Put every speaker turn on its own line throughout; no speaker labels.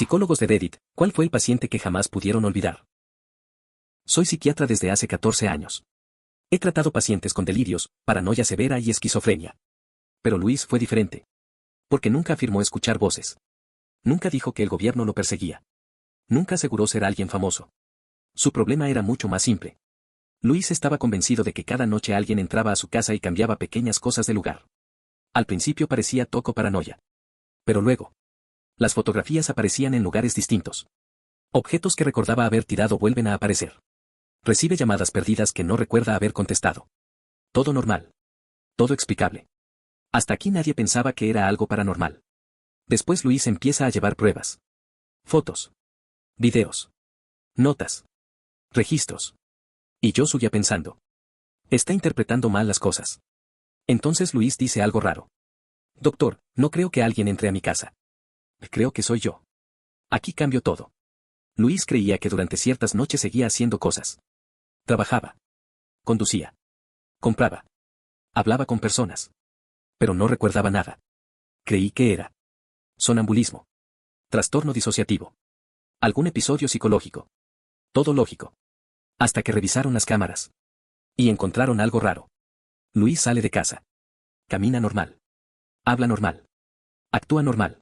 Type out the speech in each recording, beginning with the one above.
Psicólogos de Reddit, ¿cuál fue el paciente que jamás pudieron olvidar? Soy psiquiatra desde hace 14 años. He tratado pacientes con delirios, paranoia severa y esquizofrenia. Pero Luis fue diferente. Porque nunca afirmó escuchar voces. Nunca dijo que el gobierno lo perseguía. Nunca aseguró ser alguien famoso. Su problema era mucho más simple. Luis estaba convencido de que cada noche alguien entraba a su casa y cambiaba pequeñas cosas del lugar. Al principio parecía toco paranoia. Pero luego, las fotografías aparecían en lugares distintos. Objetos que recordaba haber tirado vuelven a aparecer. Recibe llamadas perdidas que no recuerda haber contestado. Todo normal. Todo explicable. Hasta aquí nadie pensaba que era algo paranormal. Después Luis empieza a llevar pruebas. Fotos. Videos. Notas. Registros. Y yo subía pensando. Está interpretando mal las cosas. Entonces Luis dice algo raro. Doctor, no creo que alguien entre a mi casa. Creo que soy yo. Aquí cambio todo. Luis creía que durante ciertas noches seguía haciendo cosas. Trabajaba. Conducía. Compraba. Hablaba con personas. Pero no recordaba nada. Creí que era sonambulismo. Trastorno disociativo. Algún episodio psicológico. Todo lógico. Hasta que revisaron las cámaras. Y encontraron algo raro. Luis sale de casa. Camina normal. Habla normal. Actúa normal.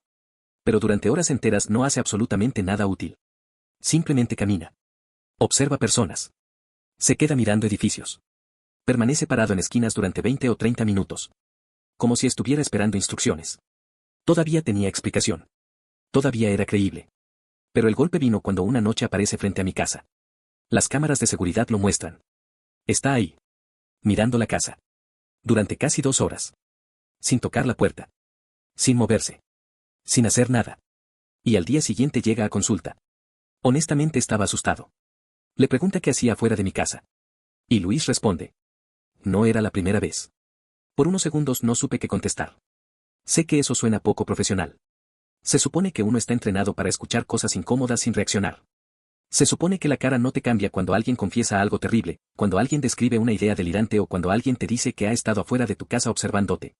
Pero durante horas enteras no hace absolutamente nada útil. Simplemente camina. Observa personas. Se queda mirando edificios. Permanece parado en esquinas durante 20 o 30 minutos. Como si estuviera esperando instrucciones. Todavía tenía explicación. Todavía era creíble. Pero el golpe vino cuando una noche aparece frente a mi casa. Las cámaras de seguridad lo muestran. Está ahí. Mirando la casa. Durante casi 2 horas. Sin tocar la puerta. Sin moverse. Sin hacer nada. Y al día siguiente llega a consulta. Honestamente estaba asustado. Le pregunta qué hacía fuera de mi casa. Y Luis responde. No era la primera vez. Por unos segundos no supe qué contestar. Sé que eso suena poco profesional. Se supone que uno está entrenado para escuchar cosas incómodas sin reaccionar. Se supone que la cara no te cambia cuando alguien confiesa algo terrible, cuando alguien describe una idea delirante o cuando alguien te dice que ha estado afuera de tu casa observándote.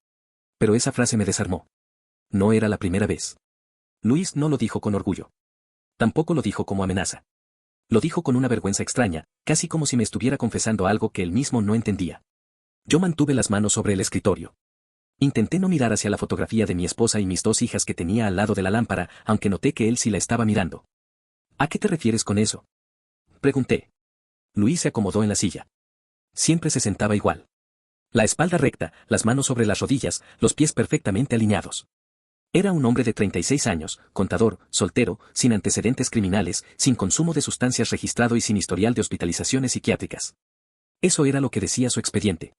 Pero esa frase me desarmó. No era la primera vez. Luis no lo dijo con orgullo. Tampoco lo dijo como amenaza. Lo dijo con una vergüenza extraña, casi como si me estuviera confesando algo que él mismo no entendía. Yo mantuve las manos sobre el escritorio. Intenté no mirar hacia la fotografía de mi esposa y mis 2 hijas que tenía al lado de la lámpara, aunque noté que él sí la estaba mirando. ¿A qué te refieres con eso? Pregunté. Luis se acomodó en la silla. Siempre se sentaba igual. La espalda recta, las manos sobre las rodillas, los pies perfectamente alineados. Era un hombre de 36 años, contador, soltero, sin antecedentes criminales, sin consumo de sustancias registrado y sin historial de hospitalizaciones psiquiátricas. Eso era lo que decía su expediente.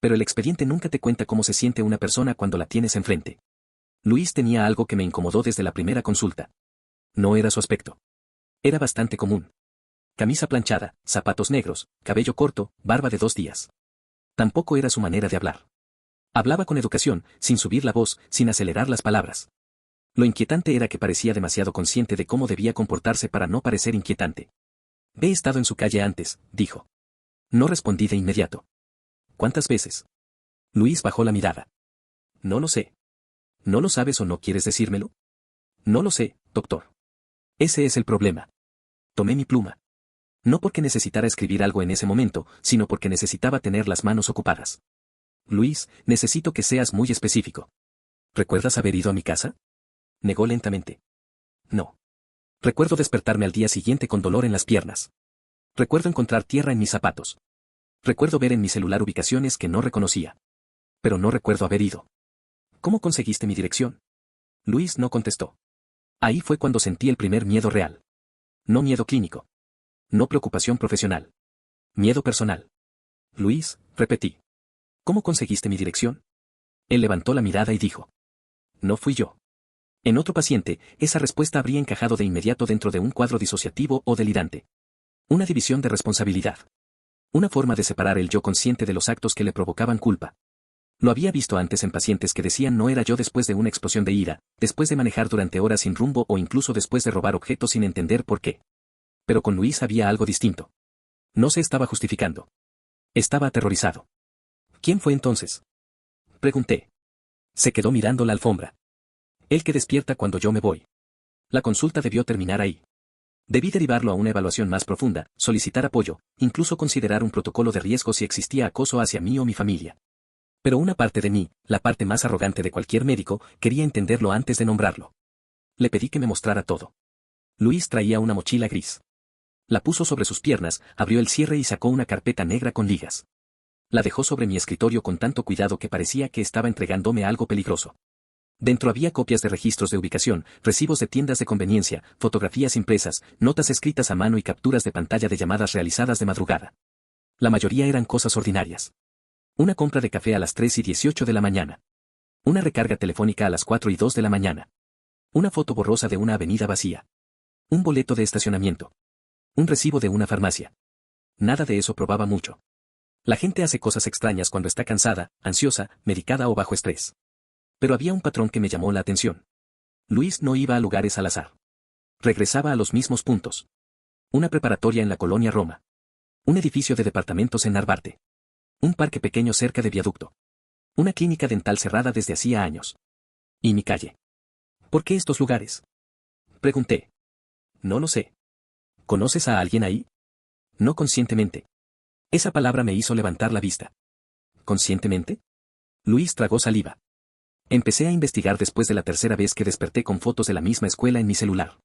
Pero el expediente nunca te cuenta cómo se siente una persona cuando la tienes enfrente. Luis tenía algo que me incomodó desde la primera consulta. No era su aspecto. Era bastante común. Camisa planchada, zapatos negros, cabello corto, barba de 2 días. Tampoco era su manera de hablar. Hablaba con educación, sin subir la voz, sin acelerar las palabras. Lo inquietante era que parecía demasiado consciente de cómo debía comportarse para no parecer inquietante. He estado en su calle antes, dijo. No respondí de inmediato. ¿Cuántas veces? Luis bajó la mirada. No lo sé. ¿No lo sabes o no quieres decírmelo? No lo sé, doctor. Ese es el problema. Tomé mi pluma. No porque necesitara escribir algo en ese momento, sino porque necesitaba tener las manos ocupadas. Luis, necesito que seas muy específico. ¿Recuerdas haber ido a mi casa? Negó lentamente. No. Recuerdo despertarme al día siguiente con dolor en las piernas. Recuerdo encontrar tierra en mis zapatos. Recuerdo ver en mi celular ubicaciones que no reconocía. Pero no recuerdo haber ido. ¿Cómo conseguiste mi dirección? Luis no contestó. Ahí fue cuando sentí el primer miedo real. No miedo clínico. No preocupación profesional. Miedo personal. Luis, repetí. ¿Cómo conseguiste mi dirección? Él levantó la mirada y dijo. No fui yo. En otro paciente, esa respuesta habría encajado de inmediato dentro de un cuadro disociativo o delirante. Una división de responsabilidad. Una forma de separar el yo consciente de los actos que le provocaban culpa. Lo había visto antes en pacientes que decían no era yo después de una explosión de ira, después de manejar durante horas sin rumbo o incluso después de robar objetos sin entender por qué. Pero con Luis había algo distinto. No se estaba justificando. Estaba aterrorizado. ¿Quién fue entonces? Pregunté. Se quedó mirando la alfombra. El que despierta cuando yo me voy. La consulta debió terminar ahí. Debí derivarlo a una evaluación más profunda, solicitar apoyo, incluso considerar un protocolo de riesgo si existía acoso hacia mí o mi familia. Pero una parte de mí, la parte más arrogante de cualquier médico, quería entenderlo antes de nombrarlo. Le pedí que me mostrara todo. Luis traía una mochila gris. La puso sobre sus piernas, abrió el cierre y sacó una carpeta negra con ligas. La dejó sobre mi escritorio con tanto cuidado que parecía que estaba entregándome algo peligroso. Dentro había copias de registros de ubicación, recibos de tiendas de conveniencia, fotografías impresas, notas escritas a mano y capturas de pantalla de llamadas realizadas de madrugada. La mayoría eran cosas ordinarias. Una compra de café a las 3:18 de la mañana. Una recarga telefónica a las 4:02 de la mañana. Una foto borrosa de una avenida vacía. Un boleto de estacionamiento. Un recibo de una farmacia. Nada de eso probaba mucho. La gente hace cosas extrañas cuando está cansada, ansiosa, medicada o bajo estrés. Pero había un patrón que me llamó la atención. Luis no iba a lugares al azar. Regresaba a los mismos puntos. Una preparatoria en la colonia Roma. Un edificio de departamentos en Narvarte. Un parque pequeño cerca de Viaducto. Una clínica dental cerrada desde hacía años. ¿Y mi calle? ¿Por qué estos lugares? Pregunté. No lo sé. ¿Conoces a alguien ahí? No conscientemente. Esa palabra me hizo levantar la vista. ¿Conscientemente? Luis tragó saliva. Empecé a investigar después de la tercera vez que desperté con fotos de la misma escuela en mi celular.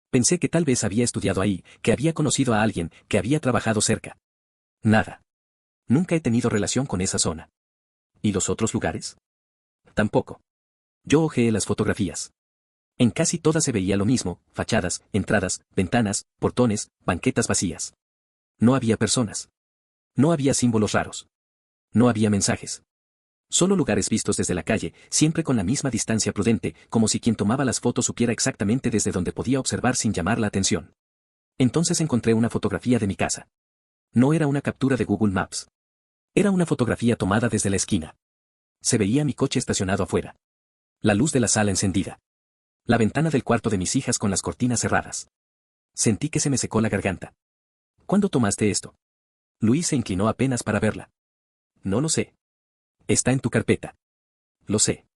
Pensé que tal vez había estudiado ahí, que había conocido a alguien, que había trabajado cerca. Nada. Nunca he tenido relación con esa zona. ¿Y los otros lugares? Tampoco. Yo hojeé las fotografías. En casi todas se veía lo mismo, fachadas, entradas, ventanas, portones, banquetas vacías. No había personas. No había símbolos raros. No había mensajes. Solo lugares vistos desde la calle, siempre con la misma distancia prudente, como si quien tomaba las fotos supiera exactamente desde dónde podía observar sin llamar la atención. Entonces encontré una fotografía de mi casa. No era una captura de Google Maps. Era una fotografía tomada desde la esquina. Se veía mi coche estacionado afuera. La luz de la sala encendida. La ventana del cuarto de mis hijas con las cortinas cerradas. Sentí que se me secó la garganta. ¿Cuándo tomaste esto? Luis se inclinó apenas para verla. No lo sé. Está en tu carpeta. Lo sé.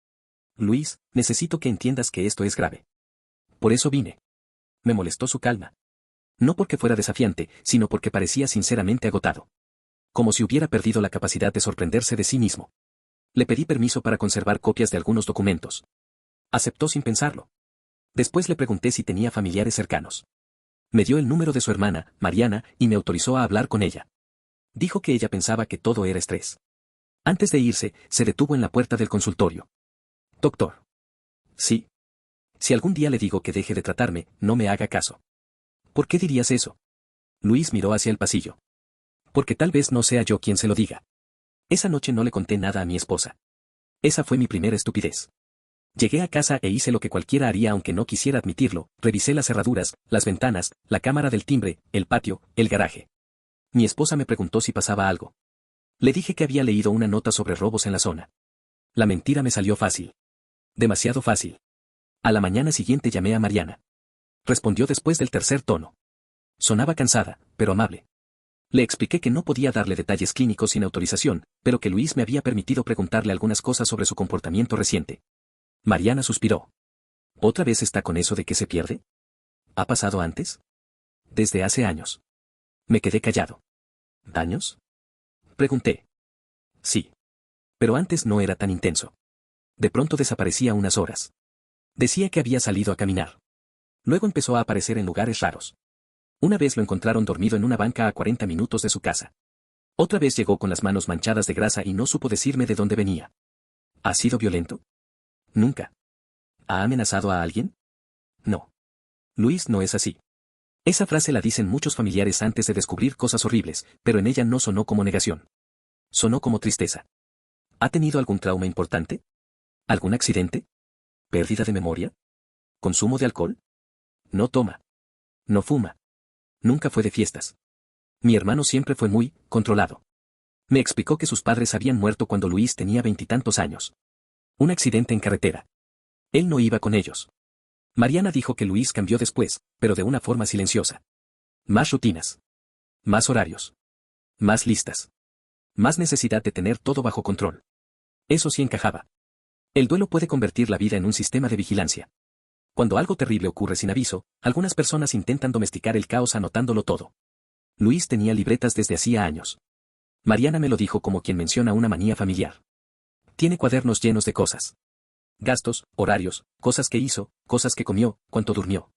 Luis, necesito que entiendas que esto es grave. Por eso vine. Me molestó su calma. No porque fuera desafiante, sino porque parecía sinceramente agotado. Como si hubiera perdido la capacidad de sorprenderse de sí mismo. Le pedí permiso para conservar copias de algunos documentos. Aceptó sin pensarlo. Después le pregunté si tenía familiares cercanos. Me dio el número de su hermana, Mariana, y me autorizó a hablar con ella. Dijo que ella pensaba que todo era estrés. Antes de irse, se detuvo en la puerta del consultorio. Doctor. Sí. Si algún día le digo que deje de tratarme, no me haga caso. ¿Por qué dirías eso? Luis miró hacia el pasillo. Porque tal vez no sea yo quien se lo diga. Esa noche no le conté nada a mi esposa. Esa fue mi primera estupidez. Llegué a casa e hice lo que cualquiera haría aunque no quisiera admitirlo, revisé las cerraduras, las ventanas, la cámara del timbre, el patio, el garaje. Mi esposa me preguntó si pasaba algo. Le dije que había leído una nota sobre robos en la zona. La mentira me salió fácil. Demasiado fácil. A la mañana siguiente llamé a Mariana. Respondió después del tercer tono. Sonaba cansada, pero amable. Le expliqué que no podía darle detalles clínicos sin autorización, pero que Luis me había permitido preguntarle algunas cosas sobre su comportamiento reciente. Mariana suspiró. ¿Otra vez está con eso de que se pierde? ¿Ha pasado antes? Desde hace años. Me quedé callado. ¿Años? Pregunté. Sí. Pero antes no era tan intenso. De pronto desaparecía unas horas. Decía que había salido a caminar. Luego empezó a aparecer en lugares raros. Una vez lo encontraron dormido en una banca a 40 minutos de su casa. Otra vez llegó con las manos manchadas de grasa y no supo decirme de dónde venía. ¿Ha sido violento? Nunca. ¿Ha amenazado a alguien? No. Luis no es así. Esa frase la dicen muchos familiares antes de descubrir cosas horribles, pero en ella no sonó como negación. Sonó como tristeza. ¿Ha tenido algún trauma importante? ¿Algún accidente? ¿Pérdida de memoria? ¿Consumo de alcohol? No toma. No fuma. Nunca fue de fiestas. Mi hermano siempre fue muy controlado. Me explicó que sus padres habían muerto cuando Luis tenía 20 años. Un accidente en carretera. Él no iba con ellos. Mariana dijo que Luis cambió después, pero de una forma silenciosa. Más rutinas. Más horarios. Más listas. Más necesidad de tener todo bajo control. Eso sí encajaba. El duelo puede convertir la vida en un sistema de vigilancia. Cuando algo terrible ocurre sin aviso, algunas personas intentan domesticar el caos anotándolo todo. Luis tenía libretas desde hacía años. Mariana me lo dijo como quien menciona una manía familiar. Tiene cuadernos llenos de cosas. Gastos, horarios, cosas que hizo, cosas que comió, cuánto durmió.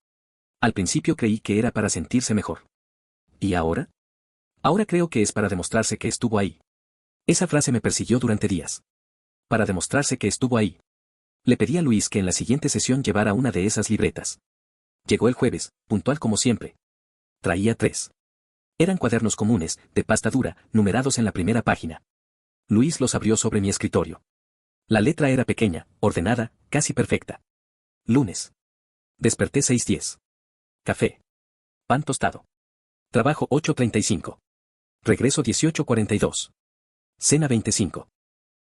Al principio creí que era para sentirse mejor. ¿Y ahora? Ahora creo que es para demostrarse que estuvo ahí. Esa frase me persiguió durante días. Para demostrarse que estuvo ahí. Le pedí a Luis que en la siguiente sesión llevara una de esas libretas. Llegó el jueves, puntual como siempre. Traía 3. Eran cuadernos comunes, de pasta dura, numerados en la primera página. Luis los abrió sobre mi escritorio. La letra era pequeña, ordenada, casi perfecta. Lunes. Desperté 6:10. Café. Pan tostado. Trabajo 8:35. Regreso 18:42. Cena 25.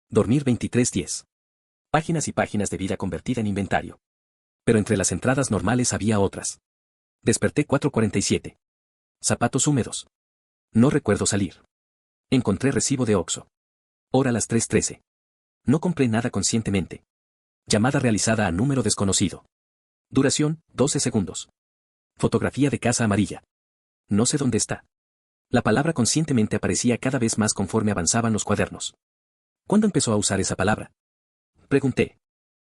Dormir 23:10. Páginas y páginas de vida convertida en inventario. Pero entre las entradas normales había otras. Desperté 4:47. Zapatos húmedos. No recuerdo salir. Encontré recibo de Oxxo. Hora las 3:13. No compré nada conscientemente. Llamada realizada a número desconocido. Duración, 12 segundos. Fotografía de casa amarilla. No sé dónde está. La palabra conscientemente aparecía cada vez más conforme avanzaban los cuadernos. ¿Cuándo empezó a usar esa palabra? Pregunté.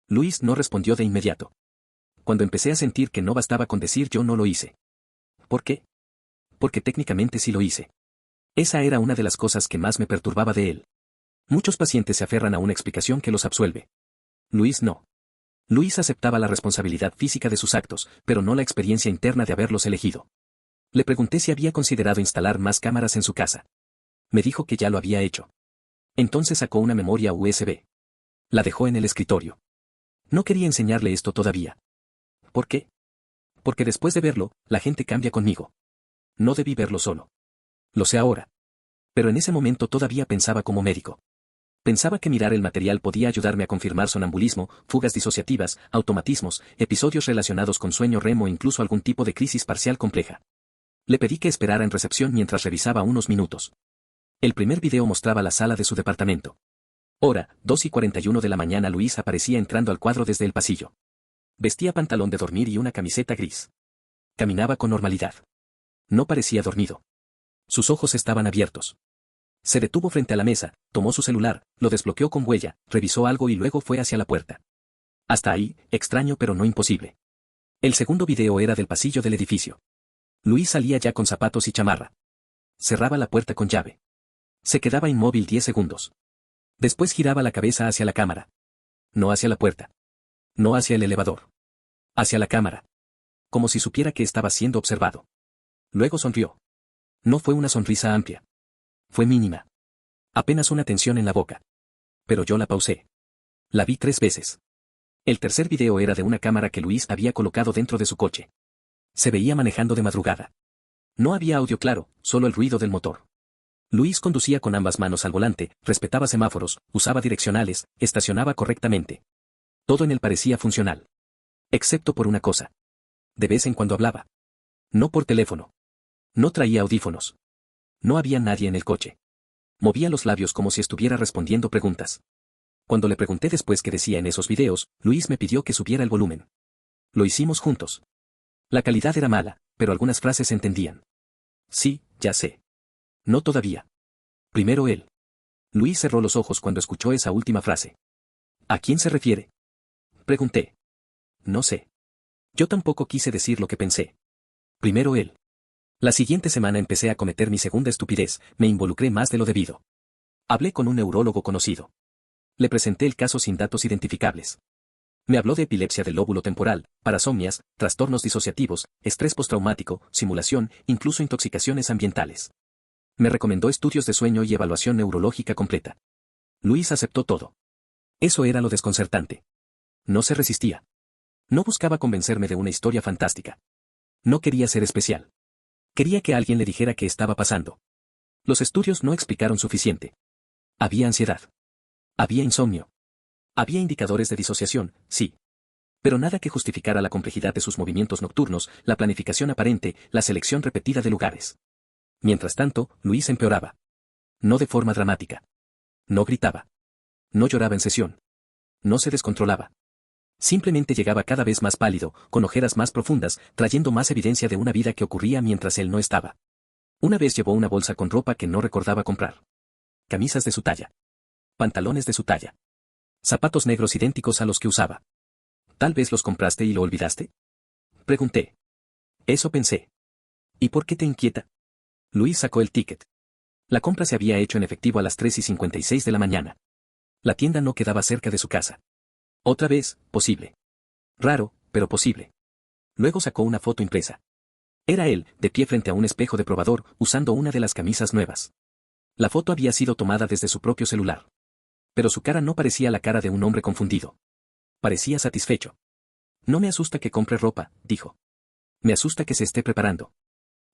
Luis no respondió de inmediato. Cuando empecé a sentir que no bastaba con decir yo no lo hice. ¿Por qué? Porque técnicamente sí lo hice. Esa era una de las cosas que más me perturbaba de él. Muchos pacientes se aferran a una explicación que los absuelve. Luis no. Luis aceptaba la responsabilidad física de sus actos, pero no la experiencia interna de haberlos elegido. Le pregunté si había considerado instalar más cámaras en su casa. Me dijo que ya lo había hecho. Entonces sacó una memoria USB. La dejó en el escritorio. No quería enseñarle esto todavía. ¿Por qué? Porque después de verlo, la gente cambia conmigo. No debí verlo solo. Lo sé ahora. Pero en ese momento todavía pensaba como médico. Pensaba que mirar el material podía ayudarme a confirmar sonambulismo, fugas disociativas, automatismos, episodios relacionados con sueño REM o incluso algún tipo de crisis parcial compleja. Le pedí que esperara en recepción mientras revisaba unos minutos. El primer video mostraba la sala de su departamento. Hora, 2:41 de la mañana. Luis aparecía entrando al cuadro desde el pasillo. Vestía pantalón de dormir y una camiseta gris. Caminaba con normalidad. No parecía dormido. Sus ojos estaban abiertos. Se detuvo frente a la mesa, tomó su celular, lo desbloqueó con huella, revisó algo y luego fue hacia la puerta. Hasta ahí, extraño pero no imposible. El segundo video era del pasillo del edificio. Luis salía ya con zapatos y chamarra. Cerraba la puerta con llave. Se quedaba inmóvil 10 segundos. Después giraba la cabeza hacia la cámara. No hacia la puerta. No hacia el elevador. Hacia la cámara. Como si supiera que estaba siendo observado. Luego sonrió. No fue una sonrisa amplia. Fue mínima. Apenas una tensión en la boca. Pero yo la pausé. La vi 3 veces. El tercer video era de una cámara que Luis había colocado dentro de su coche. Se veía manejando de madrugada. No había audio claro, solo el ruido del motor. Luis conducía con ambas manos al volante, respetaba semáforos, usaba direccionales, estacionaba correctamente. Todo en él parecía funcional. Excepto por una cosa. De vez en cuando hablaba. No por teléfono. No traía audífonos. No había nadie en el coche. Movía los labios como si estuviera respondiendo preguntas. Cuando le pregunté después qué decía en esos videos, Luis me pidió que subiera el volumen. Lo hicimos juntos. La calidad era mala, pero algunas frases se entendían. Sí, ya sé. No todavía. Primero él. Luis cerró los ojos cuando escuchó esa última frase. ¿A quién se refiere? Pregunté. No sé. Yo tampoco quise decir lo que pensé. Primero él. La siguiente semana empecé a cometer mi segunda estupidez, me involucré más de lo debido. Hablé con un neurólogo conocido. Le presenté el caso sin datos identificables. Me habló de epilepsia del lóbulo temporal, parasomnias, trastornos disociativos, estrés postraumático, simulación, incluso intoxicaciones ambientales. Me recomendó estudios de sueño y evaluación neurológica completa. Luis aceptó todo. Eso era lo desconcertante. No se resistía. No buscaba convencerme de una historia fantástica. No quería ser especial. Quería que alguien le dijera qué estaba pasando. Los estudios no explicaron suficiente. Había ansiedad. Había insomnio. Había indicadores de disociación, sí. Pero nada que justificara la complejidad de sus movimientos nocturnos, la planificación aparente, la selección repetida de lugares. Mientras tanto, Luis empeoraba. No de forma dramática. No gritaba. No lloraba en sesión. No se descontrolaba. Simplemente llegaba cada vez más pálido, con ojeras más profundas, trayendo más evidencia de una vida que ocurría mientras él no estaba. Una vez llevó una bolsa con ropa que no recordaba comprar. Camisas de su talla. Pantalones de su talla. Zapatos negros idénticos a los que usaba. ¿Tal vez los compraste y lo olvidaste? Pregunté. Eso pensé. ¿Y por qué te inquieta? Luis sacó el ticket. La compra se había hecho en efectivo a las 3:56 de la mañana. La tienda no quedaba cerca de su casa. Otra vez, posible. Raro, pero posible. Luego sacó una foto impresa. Era él, de pie frente a un espejo de probador, usando una de las camisas nuevas. La foto había sido tomada desde su propio celular. Pero su cara no parecía la cara de un hombre confundido. Parecía satisfecho. No me asusta que compre ropa, dijo. Me asusta que se esté preparando.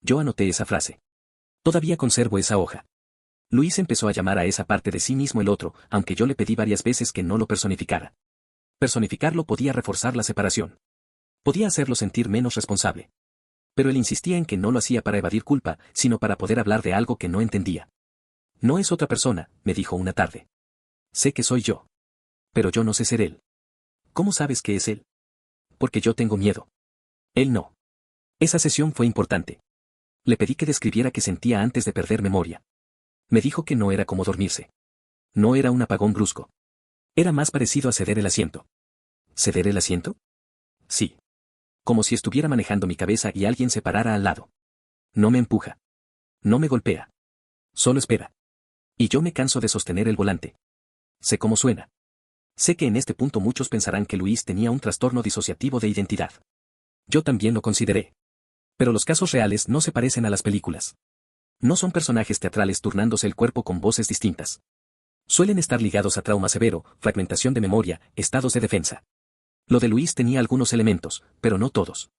Yo anoté esa frase. Todavía conservo esa hoja. Luis empezó a llamar a esa parte de sí mismo el otro, aunque yo le pedí varias veces que no lo personificara. Personificarlo podía reforzar la separación. Podía hacerlo sentir menos responsable. Pero él insistía en que no lo hacía para evadir culpa, sino para poder hablar de algo que no entendía. No es otra persona, me dijo una tarde. Sé que soy yo. Pero yo no sé ser él. ¿Cómo sabes que es él? Porque yo tengo miedo. Él no. Esa sesión fue importante. Le pedí que describiera qué sentía antes de perder memoria. Me dijo que no era como dormirse. No era un apagón brusco. Era más parecido a ceder el asiento. ¿Ceder el asiento? Sí. Como si estuviera manejando mi cabeza y alguien se parara al lado. No me empuja. No me golpea. Solo espera. Y yo me canso de sostener el volante. Sé cómo suena. Sé que en este punto muchos pensarán que Luis tenía un trastorno disociativo de identidad. Yo también lo consideré. Pero los casos reales no se parecen a las películas. No son personajes teatrales turnándose el cuerpo con voces distintas. Suelen estar ligados a trauma severo, fragmentación de memoria, estados de defensa. Lo de Luis tenía algunos elementos, pero no todos.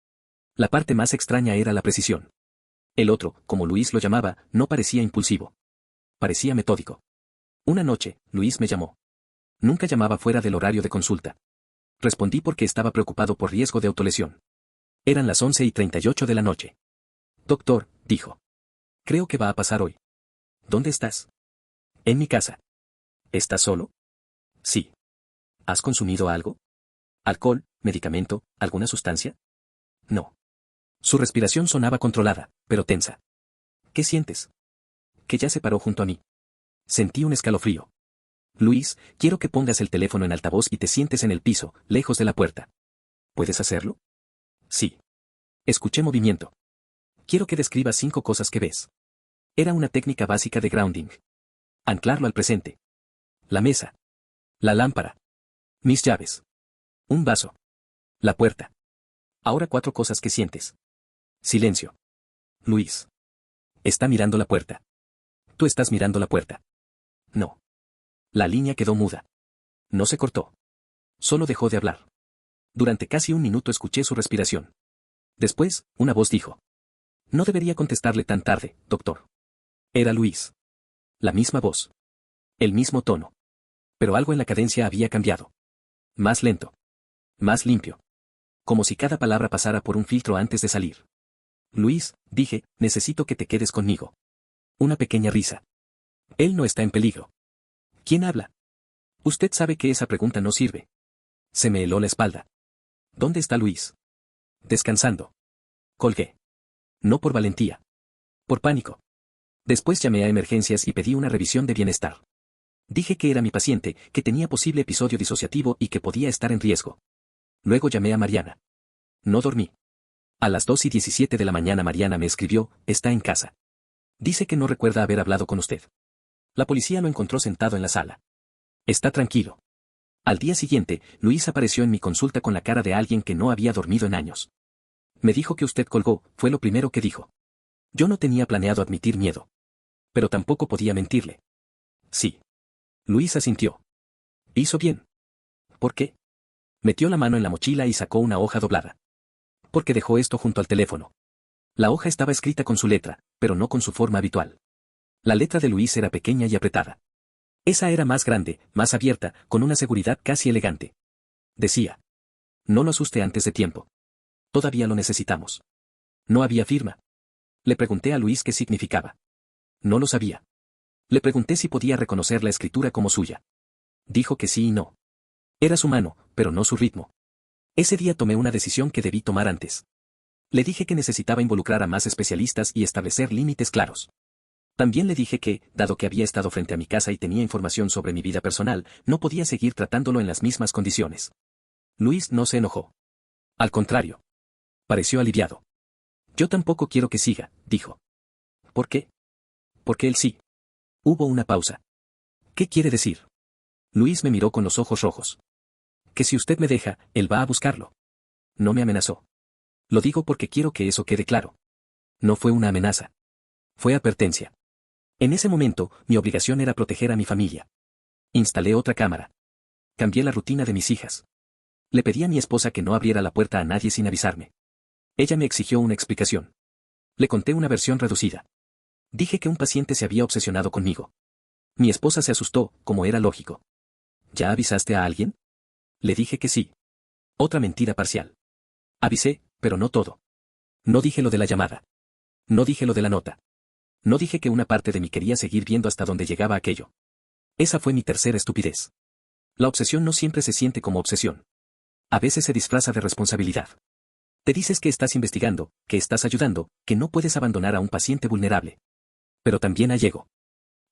La parte más extraña era la precisión. El otro, como Luis lo llamaba, no parecía impulsivo. Parecía metódico. Una noche, Luis me llamó. Nunca llamaba fuera del horario de consulta. Respondí porque estaba preocupado por riesgo de autolesión. Eran las 11:38 de la noche. Doctor, dijo. Creo que va a pasar hoy. ¿Dónde estás? En mi casa. ¿Estás solo? Sí. ¿Has consumido algo? ¿Alcohol, medicamento, alguna sustancia? No. Su respiración sonaba controlada, pero tensa. ¿Qué sientes? Que ya se paró junto a mí. Sentí un escalofrío. Luis, quiero que pongas el teléfono en altavoz y te sientes en el piso, lejos de la puerta. ¿Puedes hacerlo? Sí. Escuché movimiento. Quiero que describas 5 cosas que ves. Era una técnica básica de grounding. Anclarlo al presente. La mesa. La lámpara. Mis llaves. Un vaso. La puerta. Ahora 4 cosas que sientes. Silencio. Luis. Está mirando la puerta. Tú estás mirando la puerta. No. La línea quedó muda. No se cortó. Solo dejó de hablar. Durante casi un minuto escuché su respiración. Después, una voz dijo. No debería contestarle tan tarde, doctor. Era Luis. La misma voz. El mismo tono. Pero algo en la cadencia había cambiado. Más lento. Más limpio. Como si cada palabra pasara por un filtro antes de salir. Luis, dije, necesito que te quedes conmigo. Una pequeña risa. Él no está en peligro. ¿Quién habla? Usted sabe que esa pregunta no sirve. Se me heló la espalda. ¿Dónde está Luis? Descansando. Colgué. No por valentía. Por pánico. Después llamé a emergencias y pedí una revisión de bienestar. Dije que era mi paciente, que tenía posible episodio disociativo y que podía estar en riesgo. Luego llamé a Mariana. No dormí. A las 2:17 de la mañana Mariana me escribió, está en casa. Dice que no recuerda haber hablado con usted. La policía lo encontró sentado en la sala. Está tranquilo. Al día siguiente, Luis apareció en mi consulta con la cara de alguien que no había dormido en años. Me dijo que usted colgó, fue lo primero que dijo. Yo no tenía planeado admitir miedo. Pero tampoco podía mentirle. Sí. Luis asintió. Hizo bien. ¿Por qué? Metió la mano en la mochila y sacó una hoja doblada. Porque dejó esto junto al teléfono. La hoja estaba escrita con su letra, pero no con su forma habitual. La letra de Luis era pequeña y apretada. Esa era más grande, más abierta, con una seguridad casi elegante. Decía. No lo asuste antes de tiempo. Todavía lo necesitamos. No había firma. Le pregunté a Luis qué significaba. No lo sabía. Le pregunté si podía reconocer la escritura como suya. Dijo que sí y no. Era su mano, pero no su ritmo. Ese día tomé una decisión que debí tomar antes. Le dije que necesitaba involucrar a más especialistas y establecer límites claros. También le dije que, dado que había estado frente a mi casa y tenía información sobre mi vida personal, no podía seguir tratándolo en las mismas condiciones. Luis no se enojó. Al contrario. Pareció aliviado. Yo tampoco quiero que siga, dijo. ¿Por qué? Porque él sí. Hubo una pausa. ¿Qué quiere decir? Luis me miró con los ojos rojos. Que si usted me deja, él va a buscarlo. No me amenazó. Lo digo porque quiero que eso quede claro. No fue una amenaza. Fue advertencia. En ese momento, mi obligación era proteger a mi familia. Instalé otra cámara. Cambié la rutina de mis hijas. Le pedí a mi esposa que no abriera la puerta a nadie sin avisarme. Ella me exigió una explicación. Le conté una versión reducida. Dije que un paciente se había obsesionado conmigo. Mi esposa se asustó, como era lógico. ¿Ya avisaste a alguien? Le dije que sí. Otra mentira parcial. Avisé, pero no todo. No dije lo de la llamada. No dije lo de la nota. No dije que una parte de mí quería seguir viendo hasta dónde llegaba aquello. Esa fue mi tercera estupidez. La obsesión no siempre se siente como obsesión. A veces se disfraza de responsabilidad. Te dices que estás investigando, que estás ayudando, que no puedes abandonar a un paciente vulnerable. Pero también hay ego.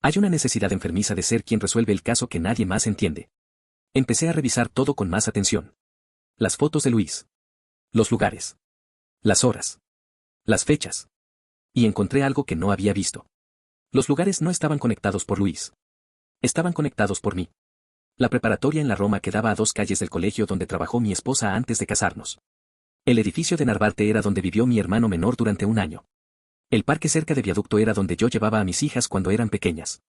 Hay una necesidad enfermiza de ser quien resuelve el caso que nadie más entiende. Empecé a revisar todo con más atención. Las fotos de Luis. Los lugares. Las horas. Las fechas. Y encontré algo que no había visto. Los lugares no estaban conectados por Luis. Estaban conectados por mí. La preparatoria en la Roma quedaba a 2 calles del colegio donde trabajó mi esposa antes de casarnos. El edificio de Narvarte era donde vivió mi hermano menor durante 1 año. El parque cerca de Viaducto era donde yo llevaba a mis hijas cuando eran pequeñas.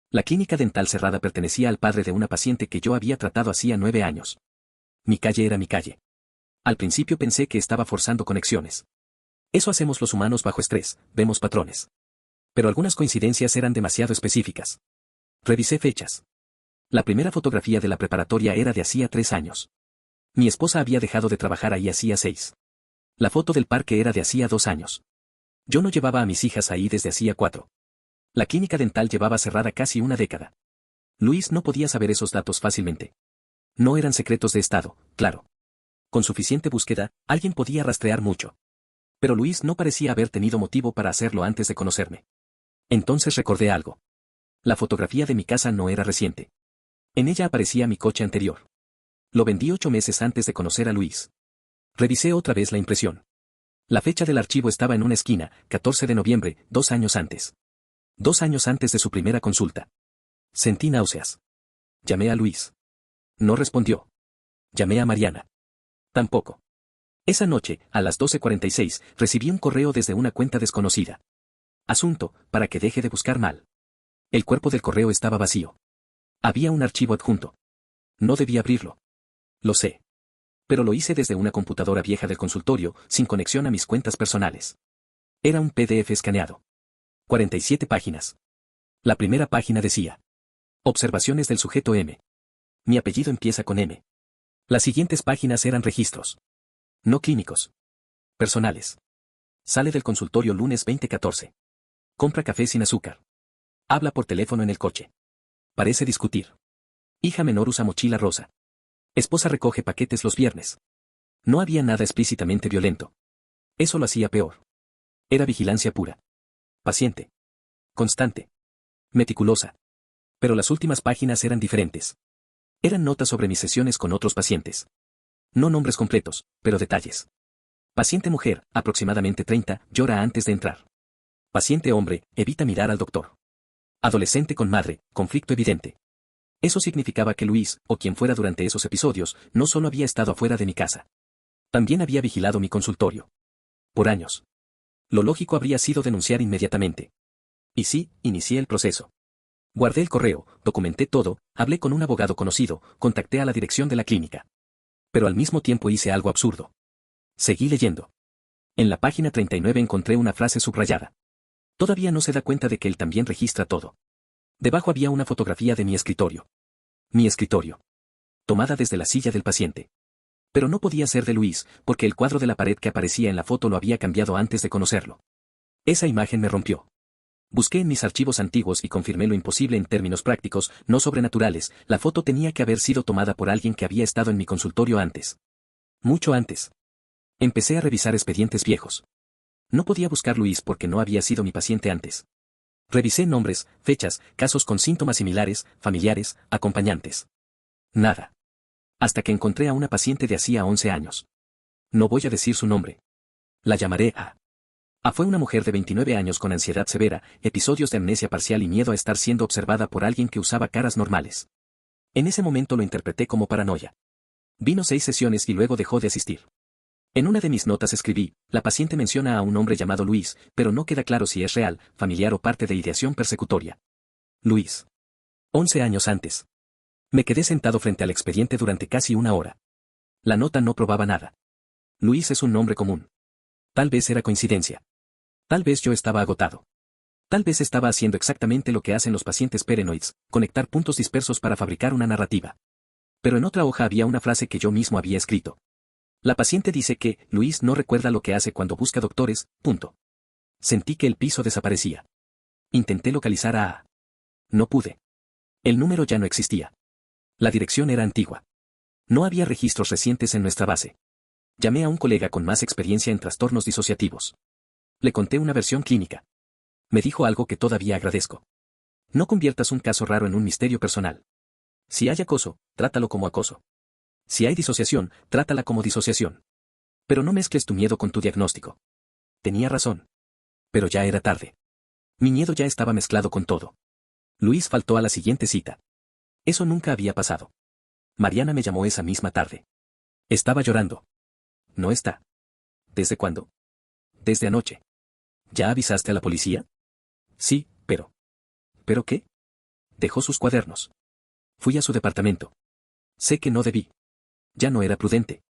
La clínica dental cerrada pertenecía al padre de una paciente que yo había tratado hacía 9 años. Mi calle era mi calle. Al principio pensé que estaba forzando conexiones. Eso hacemos los humanos bajo estrés, vemos patrones. Pero algunas coincidencias eran demasiado específicas. Revisé fechas. La primera fotografía de la preparatoria era de hacía 3 años. Mi esposa había dejado de trabajar ahí hacía 6. La foto del parque era de hacía 2 años. Yo no llevaba a mis hijas ahí desde hacía 4. La clínica dental llevaba cerrada casi 1 década. Luis no podía saber esos datos fácilmente. No eran secretos de Estado, claro. Con suficiente búsqueda, alguien podía rastrear mucho. Pero Luis no parecía haber tenido motivo para hacerlo antes de conocerme. Entonces recordé algo. La fotografía de mi casa no era reciente. En ella aparecía mi coche anterior. Lo vendí 8 meses antes de conocer a Luis. Revisé otra vez la impresión. La fecha del archivo estaba en una esquina, 14 de noviembre, 2 años antes. 2 años antes de su primera consulta. Sentí náuseas. Llamé a Luis. No respondió. Llamé a Mariana. Tampoco. Esa noche, a las 12:46, recibí un correo desde una cuenta desconocida. Asunto, para que deje de buscar mal. El cuerpo del correo estaba vacío. Había un archivo adjunto. No debía abrirlo. Lo sé. Pero lo hice desde una computadora vieja del consultorio, sin conexión a mis cuentas personales. Era un PDF escaneado. 47 páginas. La primera página decía: observaciones del sujeto M. Mi apellido empieza con M. Las siguientes páginas eran registros. No clínicos. Personales. Sale del consultorio lunes 20:14. Compra café sin azúcar. Habla por teléfono en el coche. Parece discutir. Hija menor usa mochila rosa. Esposa recoge paquetes los viernes. No había nada explícitamente violento. Eso lo hacía peor. Era vigilancia pura. Paciente. Constante. Meticulosa. Pero las últimas páginas eran diferentes. Eran notas sobre mis sesiones con otros pacientes. No nombres completos, pero detalles. Paciente mujer, aproximadamente 30, llora antes de entrar. Paciente hombre, evita mirar al doctor. Adolescente con madre, conflicto evidente. Eso significaba que Luis, o quien fuera durante esos episodios, no solo había estado afuera de mi casa. También había vigilado mi consultorio. Por años. Lo lógico habría sido denunciar inmediatamente. Y sí, inicié el proceso. Guardé el correo, documenté todo, hablé con un abogado conocido, contacté a la dirección de la clínica. Pero al mismo tiempo hice algo absurdo. Seguí leyendo. En la página 39 encontré una frase subrayada. Todavía no se da cuenta de que él también registra todo. Debajo había una fotografía de mi escritorio. Mi escritorio. Tomada desde la silla del paciente. Pero no podía ser de Luis, porque el cuadro de la pared que aparecía en la foto lo había cambiado antes de conocerlo. Esa imagen me rompió. Busqué en mis archivos antiguos y confirmé lo imposible en términos prácticos, no sobrenaturales, la foto tenía que haber sido tomada por alguien que había estado en mi consultorio antes. Mucho antes. Empecé a revisar expedientes viejos. No podía buscar Luis porque no había sido mi paciente antes. Revisé nombres, fechas, casos con síntomas similares, familiares, acompañantes. Nada. Hasta que encontré a una paciente de hacía 11 años. No voy a decir su nombre. La llamaré A. A fue una mujer de 29 años con ansiedad severa, episodios de amnesia parcial y miedo a estar siendo observada por alguien que usaba caras normales. En ese momento lo interpreté como paranoia. Vino 6 sesiones y luego dejó de asistir. En una de mis notas escribí, la paciente menciona a un hombre llamado Luis, pero no queda claro si es real, familiar o parte de ideación persecutoria. Luis. 11 años antes. Me quedé sentado frente al expediente durante casi una hora. La nota no probaba nada. Luis es un nombre común. Tal vez era coincidencia. Tal vez yo estaba agotado. Tal vez estaba haciendo exactamente lo que hacen los pacientes paranoides, conectar puntos dispersos para fabricar una narrativa. Pero en otra hoja había una frase que yo mismo había escrito. La paciente dice que Luis no recuerda lo que hace cuando busca doctores, punto. Sentí que el piso desaparecía. Intenté localizar a A. No pude. El número ya no existía. La dirección era antigua. No había registros recientes en nuestra base. Llamé a un colega con más experiencia en trastornos disociativos. Le conté una versión clínica. Me dijo algo que todavía agradezco. No conviertas un caso raro en un misterio personal. Si hay acoso, trátalo como acoso. Si hay disociación, trátala como disociación. Pero no mezcles tu miedo con tu diagnóstico. Tenía razón. Pero ya era tarde. Mi miedo ya estaba mezclado con todo. Luis faltó a la siguiente cita. Eso nunca había pasado. Mariana me llamó esa misma tarde. Estaba llorando. No está. ¿Desde cuándo? Desde anoche. ¿Ya avisaste a la policía? Sí, pero... ¿Pero qué? Dejó sus cuadernos. Fui a su departamento. Sé que no debí. Ya no era prudente.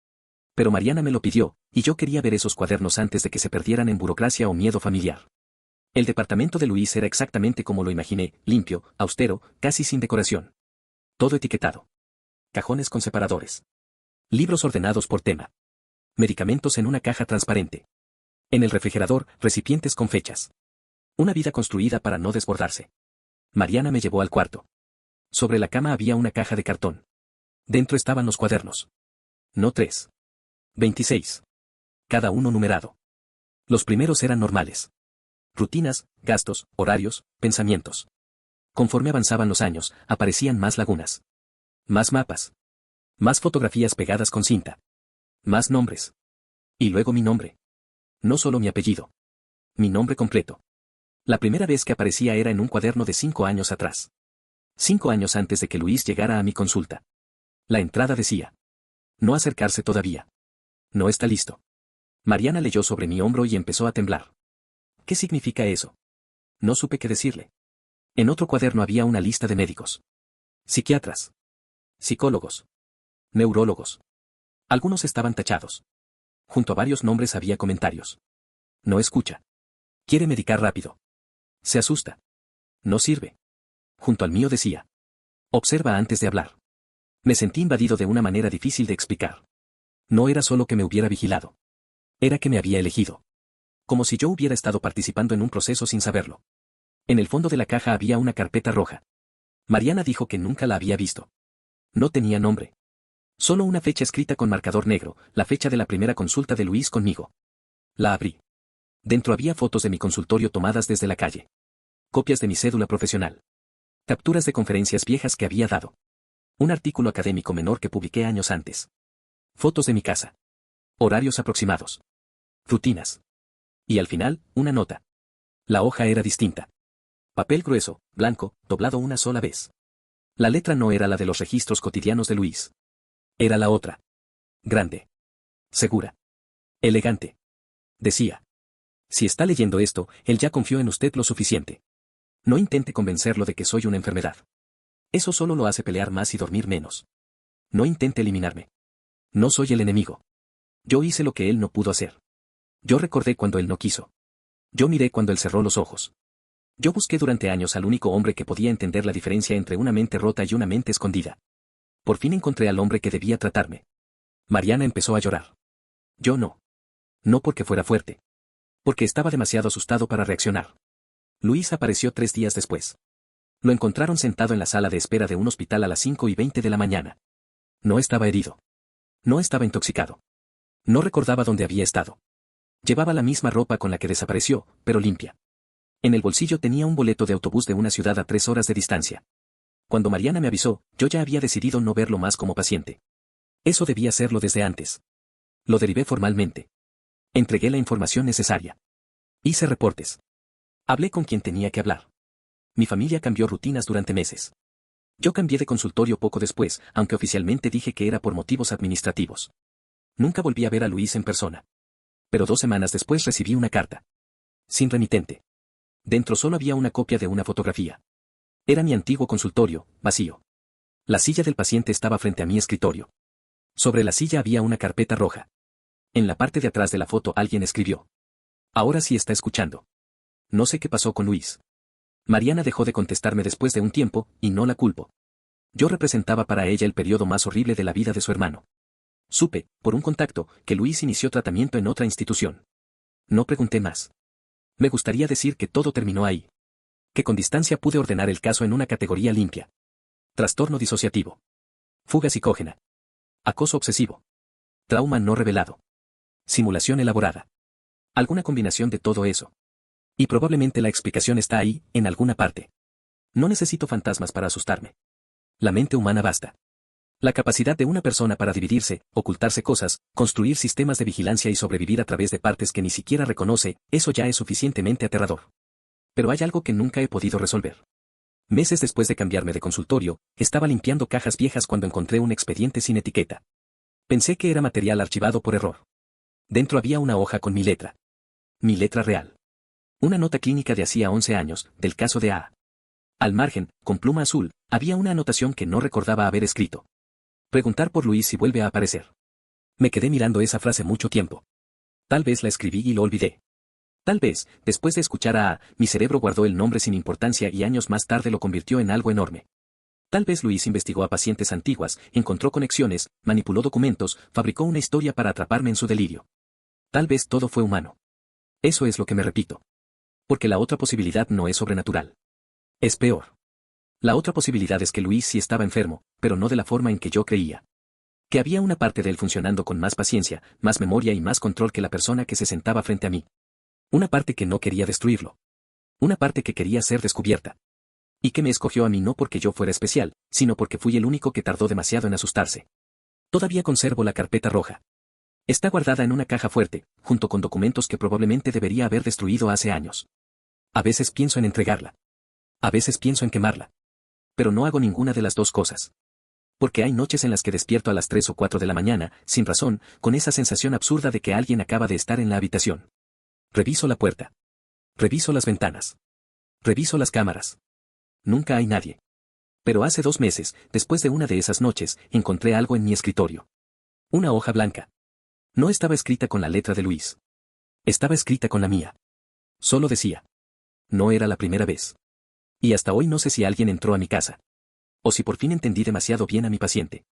Pero Mariana me lo pidió, y yo quería ver esos cuadernos antes de que se perdieran en burocracia o miedo familiar. El departamento de Luis era exactamente como lo imaginé, limpio, austero, casi sin decoración. Todo etiquetado. Cajones con separadores. Libros ordenados por tema. Medicamentos en una caja transparente. En el refrigerador, recipientes con fechas. Una vida construida para no desbordarse. Mariana me llevó al cuarto. Sobre la cama había una caja de cartón. Dentro estaban los cuadernos. No 3. 26. Cada uno numerado. Los primeros eran normales. Rutinas, gastos, horarios, pensamientos. Conforme avanzaban los años, aparecían más lagunas. Más mapas. Más fotografías pegadas con cinta. Más nombres. Y luego mi nombre. No solo mi apellido. Mi nombre completo. La primera vez que aparecía era en un cuaderno de 5 años atrás. 5 años antes de que Luis llegara a mi consulta. La entrada decía. No acercarse todavía. No está listo. Mariana leyó sobre mi hombro y empezó a temblar. ¿Qué significa eso? No supe qué decirle. En otro cuaderno había una lista de médicos. Psiquiatras. Psicólogos. Neurólogos. Algunos estaban tachados. Junto a varios nombres había comentarios. No escucha. Quiere medicar rápido. Se asusta. No sirve. Junto al mío decía. Observa antes de hablar. Me sentí invadido de una manera difícil de explicar. No era solo que me hubiera vigilado. Era que me había elegido. Como si yo hubiera estado participando en un proceso sin saberlo. En el fondo de la caja había una carpeta roja. Mariana dijo que nunca la había visto. No tenía nombre. Solo una fecha escrita con marcador negro, la fecha de la primera consulta de Luis conmigo. La abrí. Dentro había fotos de mi consultorio tomadas desde la calle. Copias de mi cédula profesional. Capturas de conferencias viejas que había dado. Un artículo académico menor que publiqué años antes. Fotos de mi casa. Horarios aproximados. Rutinas. Y al final, una nota. La hoja era distinta. Papel grueso, blanco, doblado una sola vez. La letra no era la de los registros cotidianos de Luis. Era la otra. Grande. Segura. Elegante. Decía. Si está leyendo esto, él ya confió en usted lo suficiente. No intente convencerlo de que soy una enfermedad. Eso solo lo hace pelear más y dormir menos. No intente eliminarme. No soy el enemigo. Yo hice lo que él no pudo hacer. Yo recordé cuando él no quiso. Yo miré cuando él cerró los ojos. Yo busqué durante años al único hombre que podía entender la diferencia entre una mente rota y una mente escondida. Por fin encontré al hombre que debía tratarme. Mariana empezó a llorar. Yo no. No porque fuera fuerte. Porque estaba demasiado asustado para reaccionar. Luis apareció 3 días después. Lo encontraron sentado en la sala de espera de un hospital a las 5:20 de la mañana. No estaba herido. No estaba intoxicado. No recordaba dónde había estado. Llevaba la misma ropa con la que desapareció, pero limpia. En el bolsillo tenía un boleto de autobús de una ciudad a 3 horas de distancia. Cuando Mariana me avisó, yo ya había decidido no verlo más como paciente. Eso debía hacerlo desde antes. Lo derivé formalmente. Entregué la información necesaria. Hice reportes. Hablé con quien tenía que hablar. Mi familia cambió rutinas durante meses. Yo cambié de consultorio poco después, aunque oficialmente dije que era por motivos administrativos. Nunca volví a ver a Luis en persona. Pero 2 semanas después recibí una carta. Sin remitente. Dentro solo había una copia de una fotografía. Era mi antiguo consultorio, vacío. La silla del paciente estaba frente a mi escritorio. Sobre la silla había una carpeta roja. En la parte de atrás de la foto alguien escribió. Ahora sí está escuchando. No sé qué pasó con Luis. Mariana dejó de contestarme después de un tiempo, y no la culpo. Yo representaba para ella el periodo más horrible de la vida de su hermano. Supe, por un contacto, que Luis inició tratamiento en otra institución. No pregunté más. Me gustaría decir que todo terminó ahí. Que con distancia pude ordenar el caso en una categoría limpia. Trastorno disociativo. Fuga psicógena. Acoso obsesivo. Trauma no revelado. Simulación elaborada. Alguna combinación de todo eso. Y probablemente la explicación está ahí, en alguna parte. No necesito fantasmas para asustarme. La mente humana basta. La capacidad de una persona para dividirse, ocultarse cosas, construir sistemas de vigilancia y sobrevivir a través de partes que ni siquiera reconoce, eso ya es suficientemente aterrador. Pero hay algo que nunca he podido resolver. Meses después de cambiarme de consultorio, estaba limpiando cajas viejas cuando encontré un expediente sin etiqueta. Pensé que era material archivado por error. Dentro había una hoja con mi letra. Mi letra real. Una nota clínica de hacía 11 años, del caso de A. Al margen, con pluma azul, había una anotación que no recordaba haber escrito. Preguntar por Luis si vuelve a aparecer. Me quedé mirando esa frase mucho tiempo. Tal vez la escribí y lo olvidé. Tal vez, después de escuchar a A, mi cerebro guardó el nombre sin importancia y años más tarde lo convirtió en algo enorme. Tal vez Luis investigó a pacientes antiguas, encontró conexiones, manipuló documentos, fabricó una historia para atraparme en su delirio. Tal vez todo fue humano. Eso es lo que me repito. Porque la otra posibilidad no es sobrenatural. Es peor. La otra posibilidad es que Luis sí estaba enfermo, pero no de la forma en que yo creía. Que había una parte de él funcionando con más paciencia, más memoria y más control que la persona que se sentaba frente a mí. Una parte que no quería destruirlo. Una parte que quería ser descubierta. Y que me escogió a mí no porque yo fuera especial, sino porque fui el único que tardó demasiado en asustarse. Todavía conservo la carpeta roja. Está guardada en una caja fuerte, junto con documentos que probablemente debería haber destruido hace años. A veces pienso en entregarla. A veces pienso en quemarla. Pero no hago ninguna de las dos cosas. Porque hay noches en las que despierto a las 3 o 4 de la mañana, sin razón, con esa sensación absurda de que alguien acaba de estar en la habitación. Reviso la puerta. Reviso las ventanas. Reviso las cámaras. Nunca hay nadie. Pero hace 2 meses, después de una de esas noches, encontré algo en mi escritorio. Una hoja blanca. No estaba escrita con la letra de Luis. Estaba escrita con la mía. Solo decía. No era la primera vez. Y hasta hoy no sé si alguien entró a mi casa. O si por fin entendí demasiado bien a mi paciente.